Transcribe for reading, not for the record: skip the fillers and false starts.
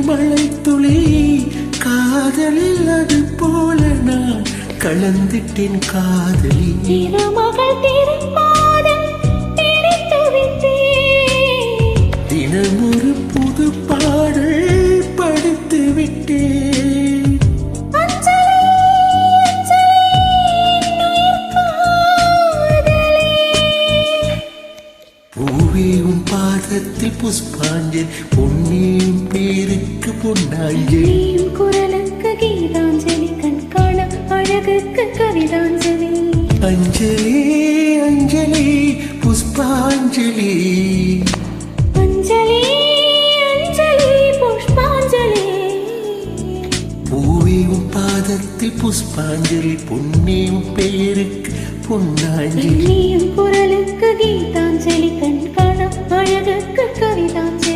மழை துளி காதலில் அது போல நான் கலந்துட்டேன் காதலி. தினம் ஒரு புது பாடல் படித்து விட்டேன். பூவே உன் பாதத்தில் புஷ்பாஞ்சலி, பொன்னியும் பேருக்கு பொன்னாஞ்சலி. குரலுக்கு கீதாஞ்சலி, கண்காண அழகுக்கு கவிதாஞ்சலி. அஞ்சலி அஞ்சலி புஷ்பாஞ்சலி, அஞ்சலி அஞ்சலி புஷ்பாஞ்சலி. பூவே உன் பாதத்தில் புஷ்பாஞ்சலி, பொன்னியும் பேருக்கு பொன்னாஞ்சலி. குரலுக்கு கீதாஞ்சலி, கண்காண அழகுக்கு கவிதாஞ்சலி.